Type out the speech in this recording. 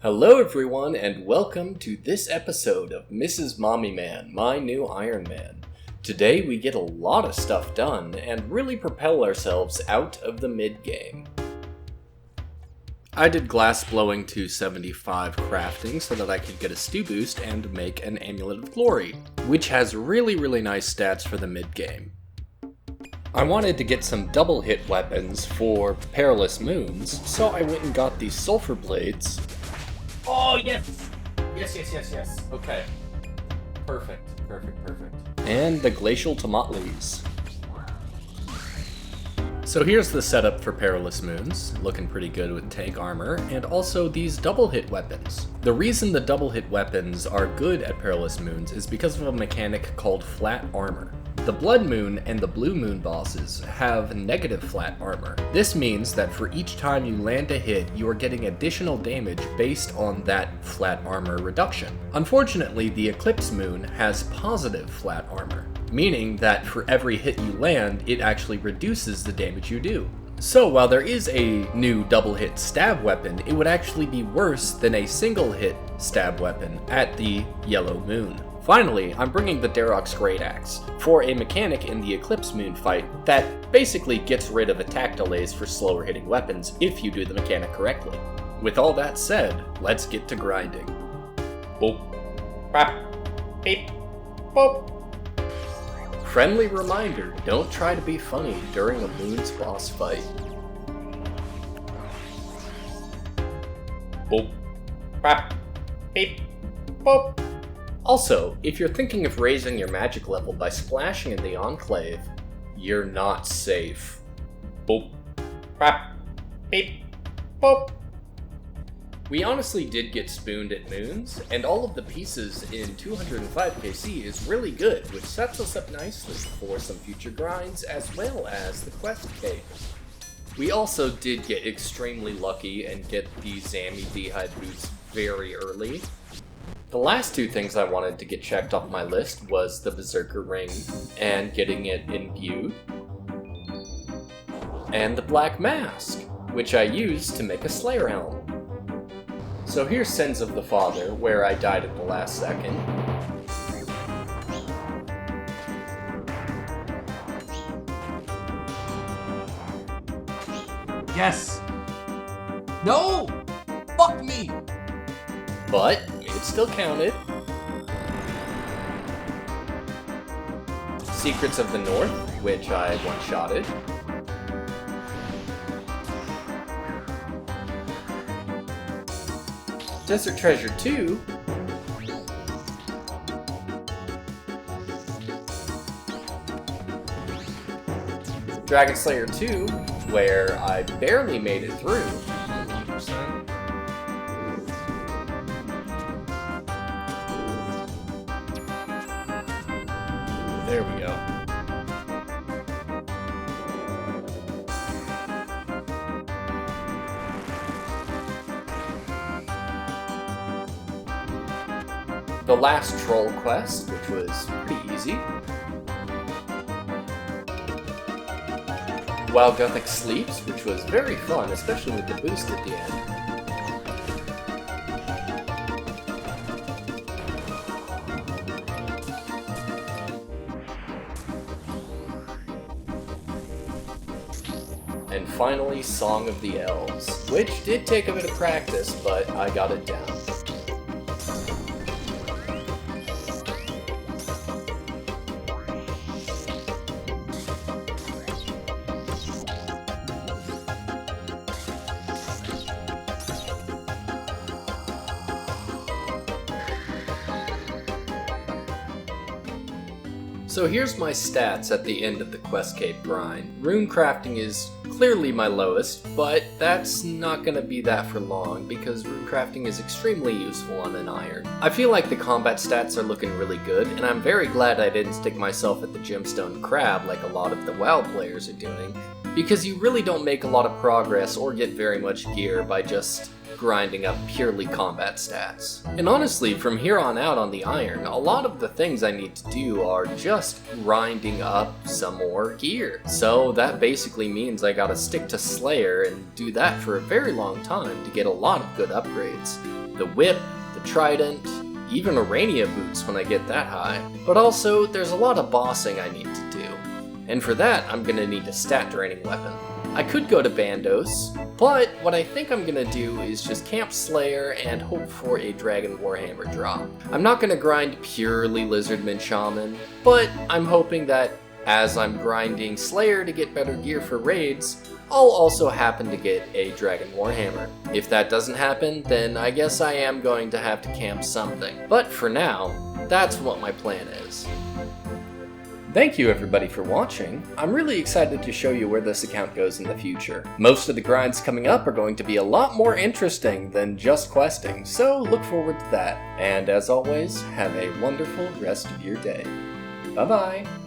Hello everyone, and welcome to this episode of Mrs. MommyMan, my new Iron Man. Today we get a lot of stuff done, and really propel ourselves out of the mid-game. I did glass blowing to 75 crafting so that I could get a stew boost and make an Amulet of Glory, which has really nice stats for the mid-game. I wanted to get some double hit weapons for Perilous Moons, so I went and got these Sulfur Blades. Oh, yes! Yes. Okay. Perfect. And the Glacial Tomatlis. So here's the setup for Perilous Moons, looking pretty good with tank armor, and also these double hit weapons. The reason the double hit weapons are good at Perilous Moons is because of a mechanic called flat armor. The Blood Moon and the Blue Moon bosses have negative flat armor. This means that for each time you land a hit, you are getting additional damage based on that flat armor reduction. Unfortunately, the Eclipse Moon has positive flat armor, meaning that for every hit you land, it actually reduces the damage you do. So while there is a new double hit stab weapon, it would actually be worse than a single hit stab weapon at the Yellow Moon. Finally, I'm bringing the Darok's Great Axe for a mechanic in the Eclipse Moon fight that basically gets rid of attack delays for slower hitting weapons if you do the mechanic correctly. With all that said, let's get to grinding. Boop. Bop. Beep. Boop. Friendly reminder, don't try to be funny during a Moon's boss fight. Boop. Bop. Beep. Boop. Also, if you're thinking of raising your magic level by splashing in the Enclave, you're not safe. Boop. Bop. Beep. Boop. We honestly did get spooned at Moons, and all of the pieces in 205 KC is really good, which sets us up nicely for some future grinds as well as the questcape. We also did get extremely lucky and get the Zammy Beehive boots very early. The last two things I wanted to get checked off my list was the Berserker Ring and getting it imbued, and the Black Mask, which I used to make a Slayer Helm. So here's Sins of the Father, where I died at the last second. Yes! No! Fuck me! But it still counted. Secrets of the North, which I one-shotted. Desert Treasure 2. Dragon Slayer 2, where I barely made it through. 1%. There we go. The last troll quest, which was pretty easy. While Gothic Sleeps, which was very fun, especially with the boost at the end. And finally, Song of the Elves, which did take a bit of practice, but I got it down. So here's my stats at the end of the questcape grind. Rune crafting is clearly my lowest, but that's not gonna be that for long because rune crafting is extremely useful on an iron. I feel like the combat stats are looking really good, and I'm very glad I didn't stick myself at the gemstone crab like a lot of the WoW players are doing, because you really don't make a lot of progress or get very much gear by just grinding up purely combat stats. And honestly, from here on out on the Iron, a lot of the things I need to do are just grinding up some more gear. So that basically means I gotta stick to Slayer and do that for a very long time to get a lot of good upgrades. The Whip, the Trident, even Arania boots when I get that high. But also, there's a lot of bossing I need to do. And for that, I'm gonna need a stat draining weapon. I could go to Bandos, but what I think I'm gonna do is just camp Slayer and hope for a Dragon Warhammer drop. I'm not gonna grind purely Lizardman Shaman, but I'm hoping that as I'm grinding Slayer to get better gear for raids, I'll also happen to get a Dragon Warhammer. If that doesn't happen, then I guess I am going to have to camp something. But for now, that's what my plan is. Thank you everybody for watching. I'm really excited to show you where this account goes in the future. Most of the grinds coming up are going to be a lot more interesting than just questing, so look forward to that. And as always, have a wonderful rest of your day. Bye bye!